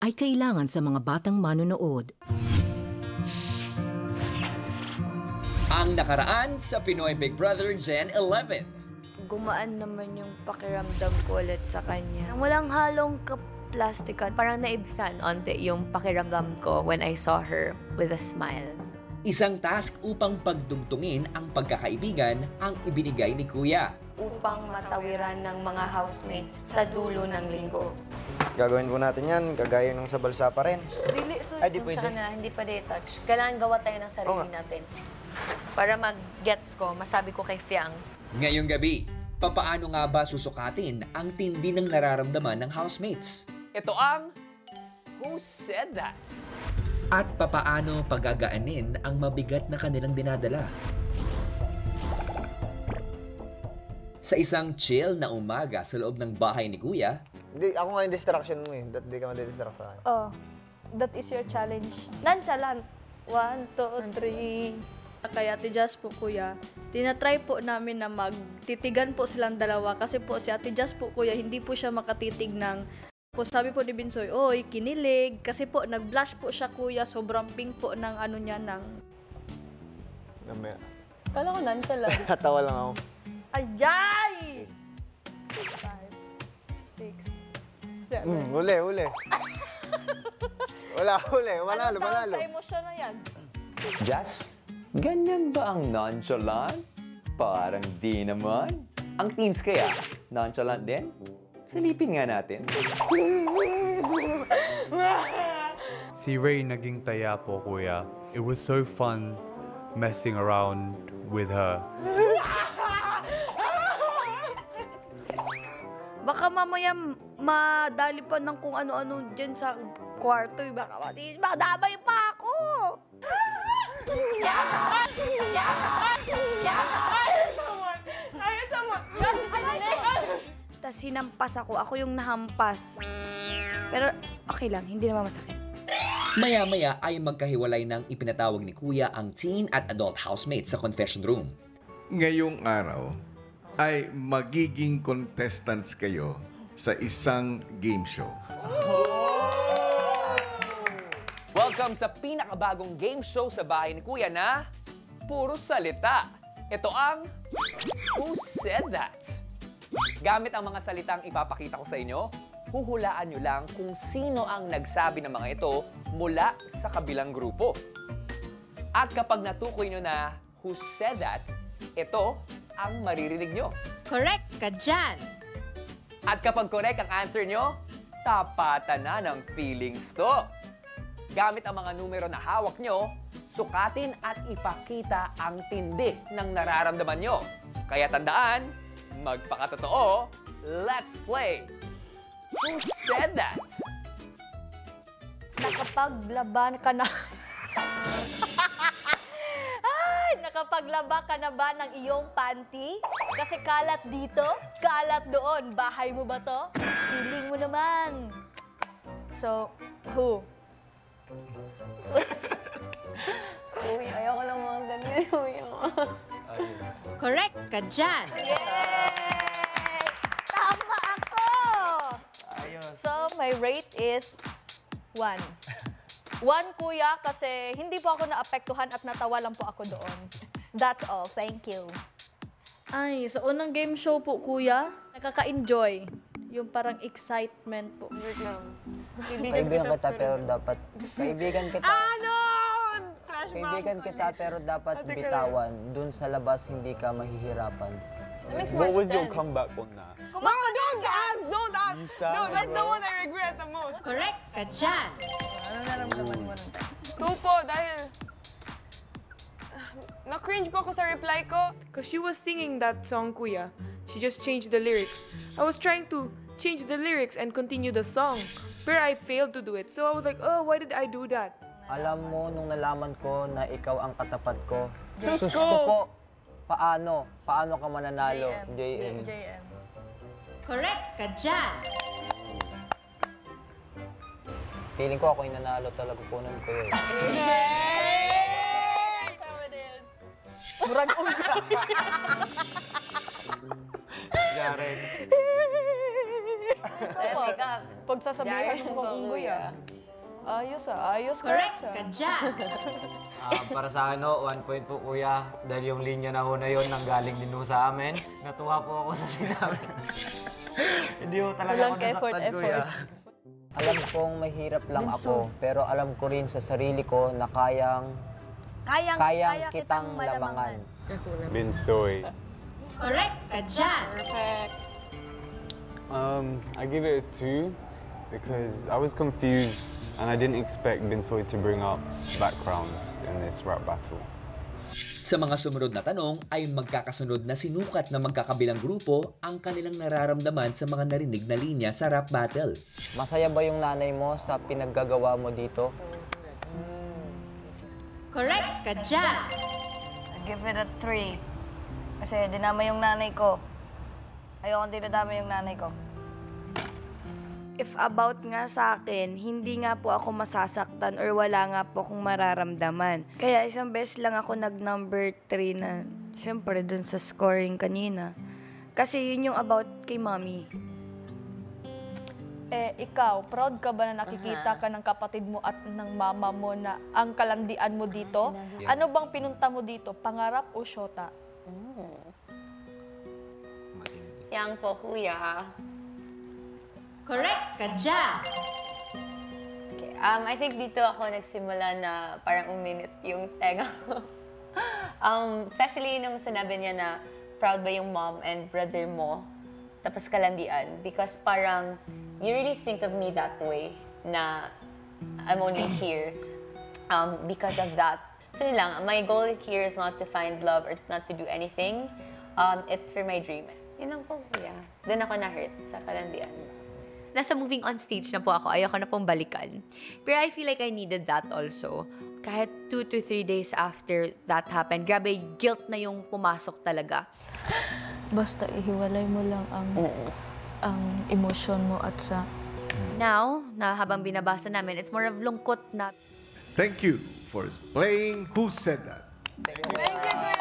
ay kailangan sa mga batang manonood. Ang nakaraan sa Pinoy Big Brother Gen 11. Gumaan naman yung pakiramdam ko ulit sa kanya. Walang halong kaplastikan. Parang naibsan onte yung pakiramdam ko when I saw her with a smile. Isang task upang pagdugtungin ang pagkakaibigan ang ibinigay ni Kuya. Upang matawiran ng mga housemates sa dulo ng linggo. Gagawin po natin yan, kagaya nung sa balsa pa rin. Ay, di Kung pwede. sa kanila, hindi pa touch. Kailangan gawa tayo ng sarili natin. Para mag-gets ko, masabi ko kay Fiang. Ngayong gabi, papaano nga ba susukatin ang tindi ng nararamdaman ng housemates? Ito ang Who Said That? At papaano pagagaanin ang mabigat na kanilang dinadala? Sa isang chill na umaga sa loob ng bahay ni Kuya, Hindi, ako nga yung distraction mo eh. Hindi ka madidistract sa akin. Oh, that is your challenge. Nonchalant. 1, 2, 3. Kaya Ate Jazz po, Kuya, tinatry po namin na magtitigan po silang dalawa kasi po si Ate Jazz po, Kuya, hindi po siya makatitig ng po. Sabi po ni Binsoy, oy, kinilig. Kasi po, nag-blush po siya, Kuya. Sobrang pink po ng ano niya, ng... Namaya. Kala ko nonchalant. Natawa lang ako. Ayay! 5, 6, 7. Huli. Wala, huli. Manalo. Sa emosyon na yan. Jazz, ganyan ba ang nonchalant? Parang di naman. Ang teens kaya, nonchalant din? Silipin nga natin. Si Ray naging taya po, Kuya. It was so fun messing around with her. Baka mamaya madali pa ng kung ano-ano dyan sa kwarto. Baka madamay pa ako. Tapos hinampas ako. Ako yung nahampas. Pero okay lang, hindi naman masakit. maya-maya ay magkahiwalay ng ipinatawag ni Kuya ang teen at adult housemates sa confession room. Ngayong araw ay magiging contestants kayo sa isang game show. Welcome sa pinakabagong game show sa bahay ni Kuya na puro salita. Ito ang Who Said That? Gamit ang mga salitang ipapakita ko sa inyo, huhulaan nyo lang kung sino ang nagsabi ng mga ito mula sa kabilang grupo. At kapag natukoy nyo na Who Said That, ito ang maririnig nyo. Correct ka dyan! At kapag correct ang answer nyo, tapatan na ng feelings to. Gamit ang mga numero na hawak nyo, sukatin at ipakita ang tindi ng nararamdaman nyo. Kaya tandaan, magpakatotoo, let's play! Who said that? Nakapaglaban ka na. Ay, nakapaglaba ka na ba ng iyong panty? Kasi kalat dito, kalat doon. Bahay mo ba to? Feeling mo naman. So, who? Uy, ayoko lang mga ganyan. Uy, Correct ka dyan! Yay! Tama ako! So, my rate is 1. 1, Kuya, kasi hindi po ako naapektuhan at natawa lang po ako doon. That's all. Thank you. Ay, sa unang game show po, Kuya, nakaka-enjoy. Yung parang excitement po. Kaibigan kita pero dapat kaibigan kita. Kaibigan kita pero dapat bitawan. Dun sa labas hindi ka mahihirapan. That makes more sense. What was your comeback on that? No, don't ask! Don't ask! No, that's the one I regret the most. Correct ka dyan! Ano naramdaman mo nun? Tupo, dahil... Na-cringe po ako sa reply ko. Because she was singing that song, Kuya. She just changed the lyrics. I was trying to change the lyrics and continue the song. But I failed to do it. So I was like, oh, why did I do that? Alam mo, nung nalaman ko na ikaw ang katapat ko, Sus sus ko! ko po, paano? Paano ka mananalo? JM. Correct ka dyan! Feeling ko ako yung nanalo talaga po nun ko yun. Murag Jaren. Pag sasabihan mo kung unggoy Ayos ayos. Correct ka dyan. Para sa akin, 1 point po kuya. Dahil yung linya na ho na yun, nanggaling din ho sa amin. Natuwa po ako sa sinabi. Hindi ho talaga ako nasaktan kuya. Alam kong mahirap lang ako, pero alam ko rin sa sarili ko na kayang kitang lamangan. Binsoy. Correct ka dyan. I give it a 2 because I was confused and I didn't expect Binsoy to bring up backgrounds in this rap battle. Sa mga sumunod na tanong ay magkakasunod na sinukat ng magkakabilang grupo ang kanilang nararamdaman sa mga narinig na linya sa rap battle. Masaya ba yung nanay mo sa pinaggagawa mo dito? Correct ka dyan. I give it a 3. Kasi dinama yung nanay ko. Ayokong dinadama yung nanay ko. If about nga sa akin, hindi nga po ako masasaktan or wala nga po akong mararamdaman. Kaya isang beses lang ako nag-number 3 na, siyempre, dun sa scoring kanina. Kasi yun yung about kay mommy. Ikaw, proud ka ba na nakikita ka ng kapatid mo at ng mama mo na ang kalandian mo dito? Ano bang pinunta mo dito? Pangarap o syota? Yang po, kuya. Correct ka dyan. Okay, I think dito ako nagsimula na parang uminit yung tenga ko. Especially nung sinabi niya na proud ba yung mom and brother mo, tapos kalandian. Because parang, you really think of me that way, na I'm only here because of that. So yun lang, my goal here is not to find love or not to do anything. It's for my dream. Yun lang po, kuya. Doon ako na-hurt sa kalandian. Nasa moving on stage na po ako, ayoko na pong balikan. Pero I feel like I needed that also. Kahit 2 to 3 days after that happened, grabe, guilt na yung pumasok talaga. Basta ihiwalay mo lang ang emosyon mo at sa... Now, na habang binabasa namin, it's more of lungkot na... Thank you for playing Who Said That? Thank you, kuya!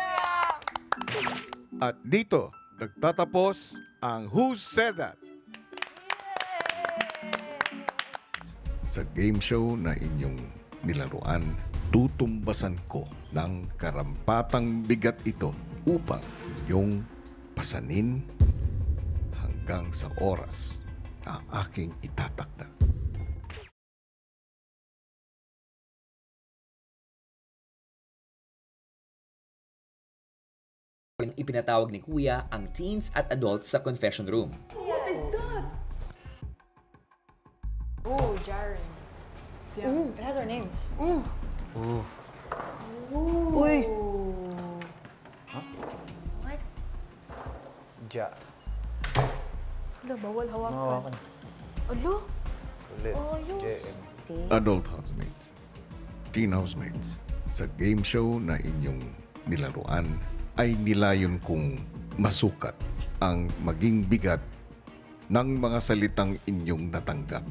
At dito, nagtatapos ang Who Said That? Sa game show na inyong nilaruan, tutumbasan ko ng karampatang bigat ito upang yung pasanin hanggang sa oras na aking itatakda. Ipinatawag ni Kuya ang teens at adults sa confession room. What is that? Ooh, Jaren. Yeah. Ooh. It has our names. Ooh. Ooh. Uy. Huh? What? Ja. Wala, bawal hawakan. Alo? Ulit. Ayos. Adult housemates, teen housemates, sa game show na inyong nilaruan ay nilayon kong masukat ang maging bigat ng mga salitang inyong natanggap.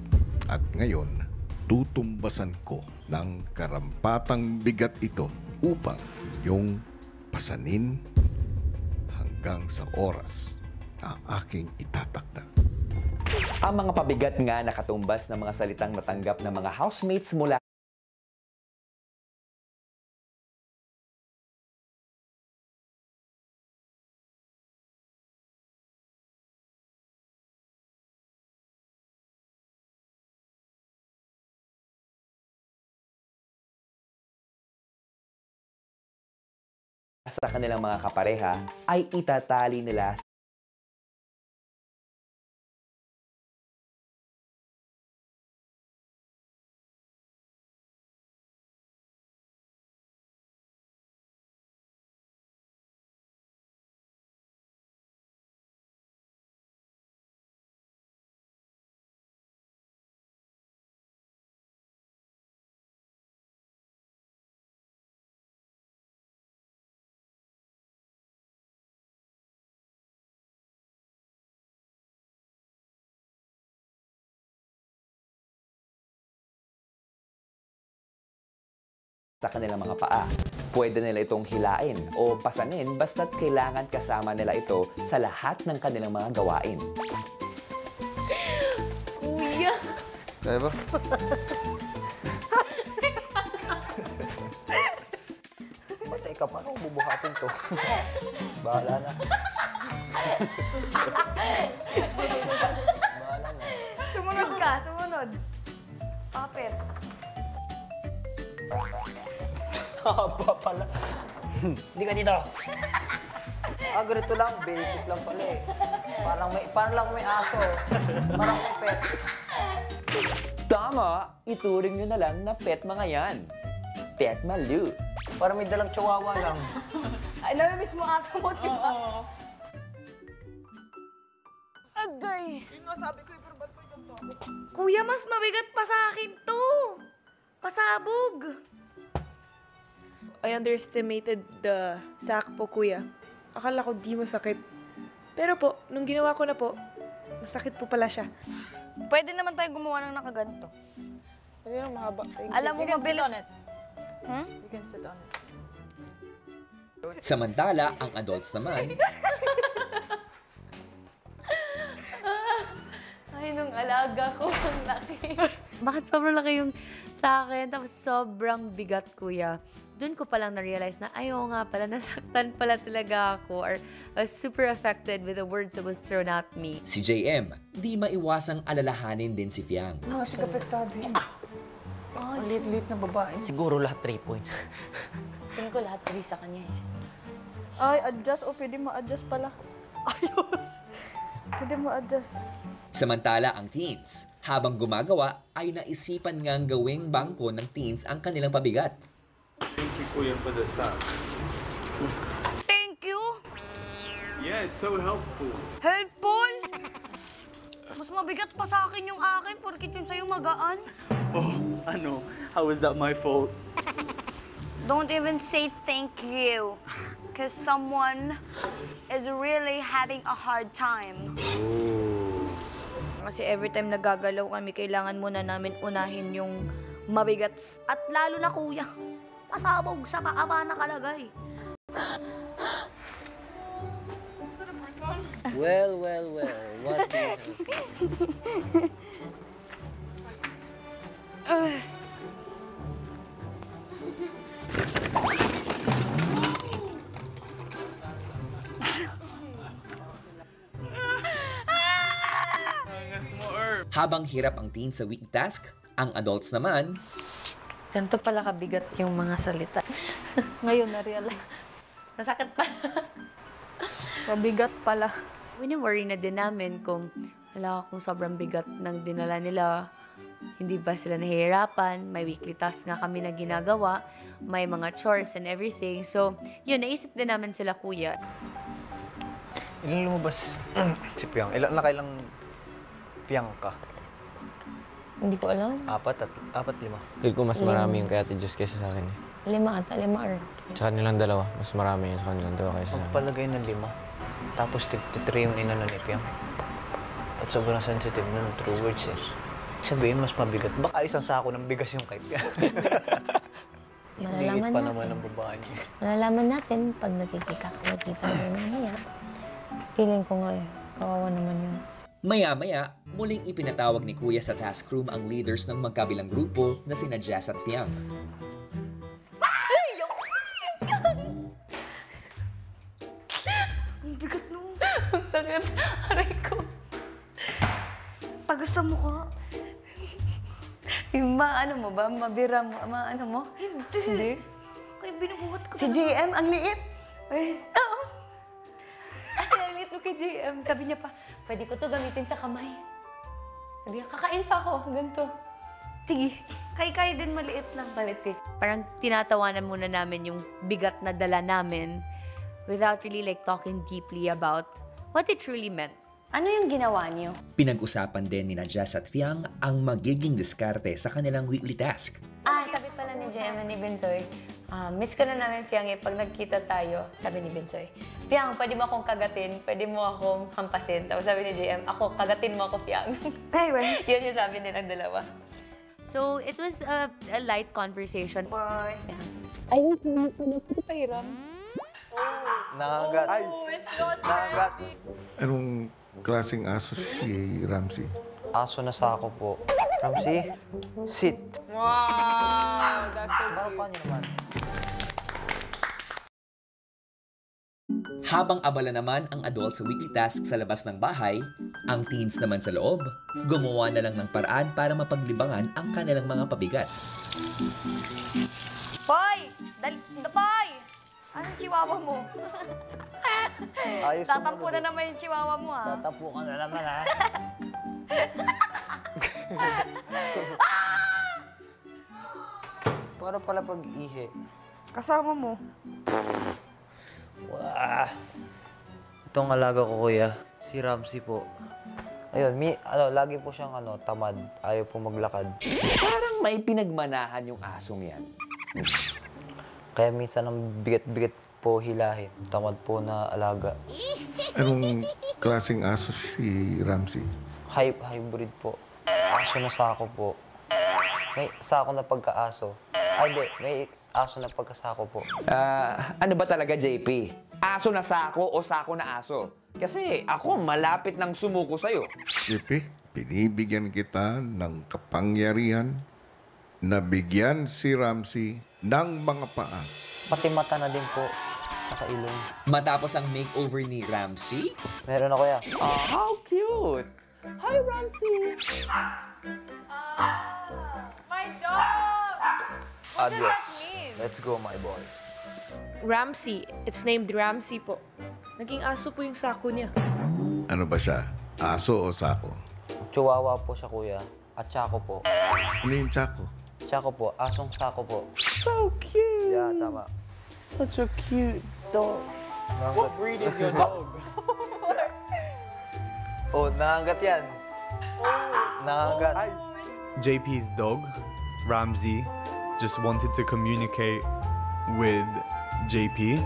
At ngayon, tutumbasan ko ng karampatang bigat ito upang yung pasanin hanggang sa oras na aking itatakda. Ang mga pabigat nga nakatumbas ng mga salitang natanggap ng mga housemates mula sa kanilang mga kapareha ay itatali nila sa kanilang mga paa. Pwede nila itong hilain o pasanin basta't kailangan kasama nila ito sa lahat ng kanilang mga gawain. Kaya ba? Teka, paano kung bubuhatin to? Bahala na. Sumunod ka, sumunod. Papel. Haba pala. Hindi ka dito. Ganito lang. Basic lang pala eh. Parang lang may aso. Parang may pet. Tama! Ituring nyo na lang na pet mga yan. Pet Malu. Parang may dalang chihuahua lang. Ay, namimiss mo aso mo, di ba? Agay. Yun nga sabi ko, pero ba't may ganito? Kuya, mas mabigat pa sa akin to. Pasabog. I underestimated the sack po, kuya. Akala ko di masakit. Pero po, nung ginawa ko na po, masakit po pala siya. Pwede naman tayo gumawa ng nakaganto. Pwede lang mahaba. Alam mo, mabilis. You can sit on it. Samantala, ang adults naman, Ay, nung alaga ko, ang laki. Bakit sobrang laki yung sa akin? Tapos sobrang bigat, kuya. Doon ko palang na-realize na, ayaw nga pala, nasaktan pala talaga ako or was super affected with the words that was thrown at me. si JM, di maiwasang alalahanin din si Fiang. Kasi kapektado yun. Ang liit-liit na babae. Siguro lahat 3 points. Tingin ko lahat 3 sa kanya eh. Ay, adjust. O, pwede ma-adjust pala. Ayos. Pwede ma-adjust. Samantala ang teens, habang gumagawa ay naisipan ngang gawing bangko ng teens ang kanilang pabigat. Thank you, Kuya, for the sack. Thank you. Yeah, it's so helpful. Helpful. Mas mabigat pa sa akin yung akin, porkit yung sa'yo magaan. Oh, ano? How is that my fault? Don't even say thank you. Because someone is really having a hard time. Kasi every time nagagalaw kami, kailangan muna namin unahin yung mabigat. At lalo na kuya, pasabog sa paaba nakalagay. Well. What do you Habang hirap ang teens sa weekly task, ang adults naman, Ganito pala kabigat yung mga salita. Ngayon na-realize. Nasakit pa. Mabigat pala. Wini-worry na din namin kung sobrang bigat ng dinala nila. Hindi ba sila nahihirapan? May weekly task nga kami na ginagawa. May mga chores and everything. So, yun, naisip din namin sila, kuya. Ilan lumabas si Piang? Ilan na kailang Piang ka? Hindi ko alam. 4, 5. Feel ko mas marami yung kay Ate Jess kaysa sa akin eh. 5 ata, 5 or 6. Sa kanilang dalawa, mas marami yun sa kanilang dalawa kaysa sa akin. Pagpalagay ng 5, tapos 3 yung inano ni Piang. At sobrang sensitive nun, true words eh. Sabihin, mas mabigat. Baka isang sako ng bigas yung kay Piang. Malalaman pa natin. naman ang babae niya. Malalaman natin pag nakikita tayo mamaya. Feeling ko nga eh, kawawa naman yun. maya-maya, muling ipinatawag ni Kuya sa task room ang leaders ng magkabilang grupo na sina Jess at Fiang. Ang bigat no. Ang sakit. Aray ko. Tagas sa mukha. Yung ano mo ba? Mabira mo? Ano mo? Hindi. Kaya binubuhat ko. Si JM, ang liit. Ay. Oo. Kasi ang liit mo kay JM. Sabi niya pa, pwede ko to gamitin sa kamay. Sabi niya, kakain pa ako. Ganito. Tige. Kay din maliit lang. Maliit kay. Parang tinatawanan muna namin yung bigat na dala namin without really like talking deeply about what it truly meant. Ano yung ginawa niyo? Pinag-usapan din ni Jess at Fiang ang magiging diskarte sa kanilang weekly task. Sabi pala ni JM and ni Benzoy, miss ka na namin, Fiang, eh. Pag nagkita tayo, sabi ni Benzoy, Fiang, pwede mo akong kagatin, pwede mo akong hampasin. Tapos sabi ni JM, ako, kagatin mo ako, Fiang. Yan yung sabi nilang dalawa. So, it was a light conversation. Bye. Ayun, ito pahiram. Nangagat. Ay, it's not Anong klaseng aso si Ramsey? Aso na sako po. Ramsey, sit. Wow, that's so cute. Paano naman? Habang abala naman ang adult sa weekly task sa labas ng bahay, ang teens naman sa loob, gumawa na lang ng paraan para mapaglibangan ang kanilang mga pabigat. Poy! Poy! Anong chihuahua mo? Ayos Tatampo na naman yung chihuahua mo, ha? Tatampo ka na naman, ha? Para pala pag-ihi. Kasama mo. Wah! Itong alaga ko, kuya, si Ramsey po. Ayun, lagi po siyang tamad. Ayaw po maglakad. Parang may pinagmanahan yung asong yan. Kaya minsan ang bigat-bigat po hilahin. Tamad po na alaga. Anong klaseng aso si Ramsey? Hybrid po. Aso na sako po. May sako na pagkaaso. Ay, hindi. May aso na pagkasako po. Ano ba talaga, JP? Aso na sako o sako na aso? Kasi ako malapit ng sumuko sa'yo. JP, binibigyan kita ng kapangyarihan na bigyan si Ramsey ng mga paa. Pati mata na din po. Saka ilong. Matapos ang makeover ni Ramsey, Meron na, kuya. How cute! Hi, Ramsey! My dog! What does Adios. that mean? Let's go, my boy. Ramsey. It's named Ramsey po. Naging aso po yung sako niya. Ano ba siya? Aso o sako? Chihuahua po siya, kuya. At Chaco po. Ano yung tsako? Chaco po. Asong sako po. So cute! Yeah, tama. Such a cute dog. What breed is your dog? Oh, nangangat yan. Nangangat. JP's dog, Ramsey, just wanted to communicate with JP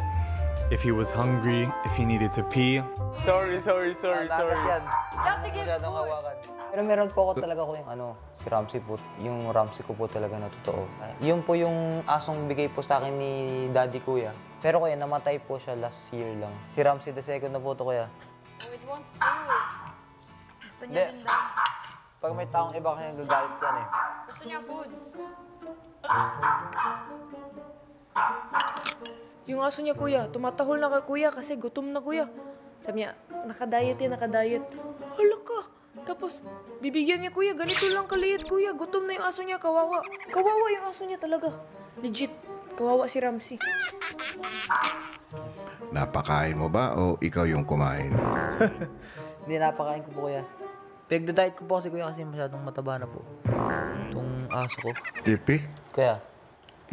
if he was hungry, if he needed to pee. Sorry. Nangangat yan. You have to give Masyadong food. hawakan. Pero meron po ako talaga ko yung si Ramsey po, yung Ramsey ko po talaga na totoo. Yun po yung asong bigay po sa akin ni Daddy Kuya. Pero kuya, namatay po siya last year lang. Si Ramsey the second na po to, kuya. Oh, it wants food. Gusto Hindi. niya din daw. Pag may taong iba kaya gagalit yan eh. Gusto niya food. Yung aso niya, kuya, tumatahol na kay kuya kasi gutom na, kuya. Sabi niya, nakadiet yan, nakadiet. Hala ka! Tapos, bibigyan niya, kuya, ganito lang kaliit, kuya. Gutom na yung aso niya, kawawa. Kawawa yung aso niya talaga. Legit, kawawa si Ramsey. Napakain mo ba o ikaw yung kumain? Hindi, napakain ko po, kuya. Pinagda-diet ko po kasi, kuya, kasi masyadong mataba na po. Itong aso ko. JP, Kuya,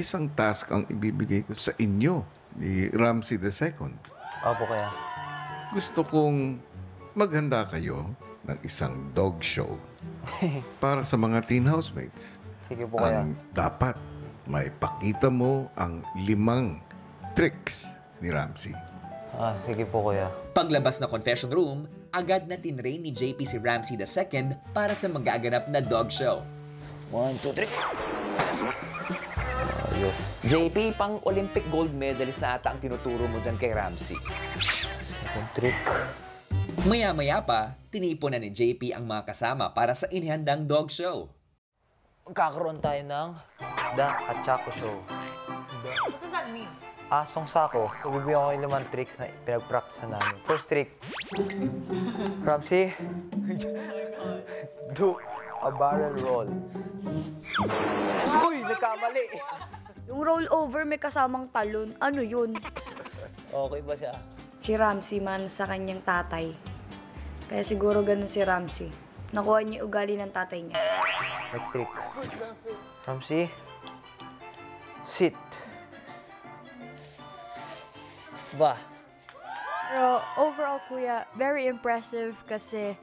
isang task ang ibibigay ko sa inyo ni Ramsey II. opo, kuya. Gusto kong maghanda kayo ng isang dog show para sa mga teen housemates. Sige po, kuya. Ang dapat maipakita mo ang 5 tricks ni Ramsey. Sige po, kuya. paglabas na confession room, agad na tinrain ni JP si Ramsey II para sa magaganap na dog show. 1, 2, 3. Yes. JP, pang Olympic gold medalist na ata ang tinuturo mo dyan kay Ramsey. Second trick. Maya-maya pa, tinipon na ni JP ang mga kasama para sa inihandang dog show. Kakaroon tayo ng The Achako Show. What does that mean? Asong sako. Ibibigyan ko yung 5 tricks na pinag-practice na namin. First trick. Ramsey. Do a barrel roll. Uy, nagkamali. Yung roll over may kasamang talon. Ano yun? Okay ba siya? Si Ramsey man sa kanyang tatay. Kaya siguro ganun si Ramsey. Nakuha niya yung ugali ng tatay niya. Next trick. Ramsey. Sit. Ba. Pero overall, kuya, very impressive kasi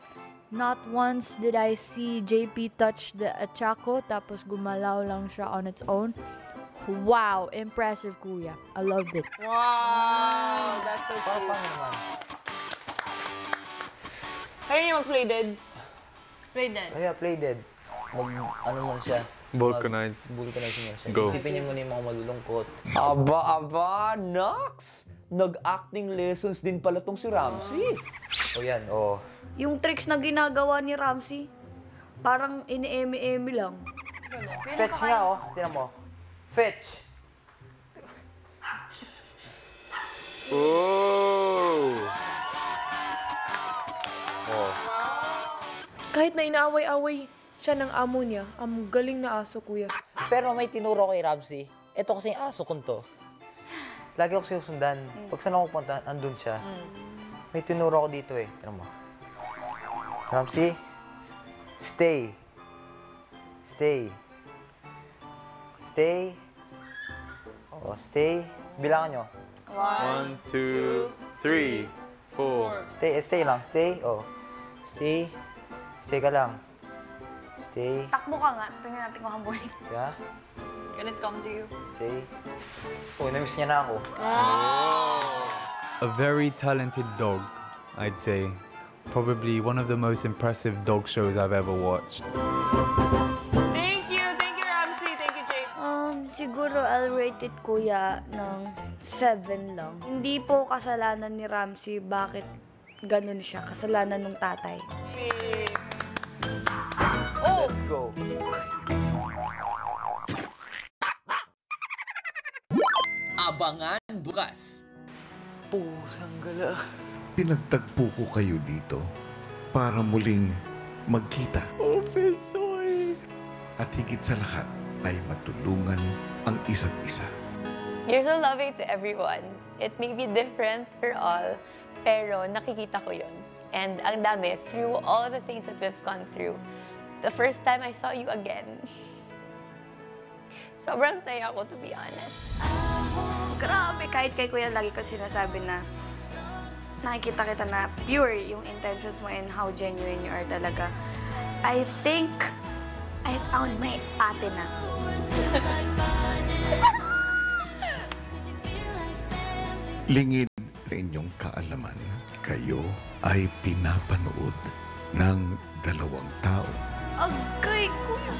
not once did I see JP touch the Achako tapos gumalaw lang siya on its own. Wow, impressive, kuya. I loved it. Wow, that's so cool. Kaya niya mag-play dead? Play dead. Kaya play dead. Ano mo siya? Vulcanize. Vulcanize mo siya. Go. Isipin niyo muna yung mga malulungkot. Aba, Nox! Nag-acting lessons din pala tong si Ramsey. O yan, o. Yung tricks na ginagawa ni Ramsey, Parang ini-emi-emi lang. Fetch nga, oh. Tinan mo. Fetch. Oh! Oh. Kahit na inaaway-away siya ng amo niya, ang galing na aso, kuya. Pero may tinuro kay Ramsey. Ito kasi yung aso ko to. Lagi ako sinusundan. Pag saan ako punta, andun siya. May tinuro ako dito eh. Tignan mo. Ramsey, stay. Stay. Stay. Oh, stay. Bilangan nyo. 1, 2, 3, 4. Stay lang. Stay. Oh. Stay. Stay ka lang. Stay. Takbo ka nga. Tingnan natin kung habulin. Yeah. Can it come to you? Stay. Oh, namiss niya na ako. A very talented dog, I'd say. Probably one of the most impressive dog shows I've ever watched. Thank you, Ramsey. Thank you, Jay. Siguro I'll rate it, kuya, ng 7 lang. Hindi po kasalanan ni Ramsey bakit ganun siya. Kasalanan ng tatay. Oh! Let's go. Abangan bukas. Pusang gala. Pinagtagpo ko kayo dito para muling magkita. Open soy. At higit sa lahat ay matulungan ang isa't isa. You're so loving to everyone. It may be different for all, pero nakikita ko yun. And ang dami, through all the things that we've gone through, the first time I saw you again, sobrang saya ko, to be honest. Grabe, kahit kay kuya lagi ko sinasabi na nakikita kita na pure yung intentions mo and how genuine you are talaga. I think I found my ate na. Lingid sa inyong kaalaman, kayo ay pinapanood ng 2 tao. Agay, kuya.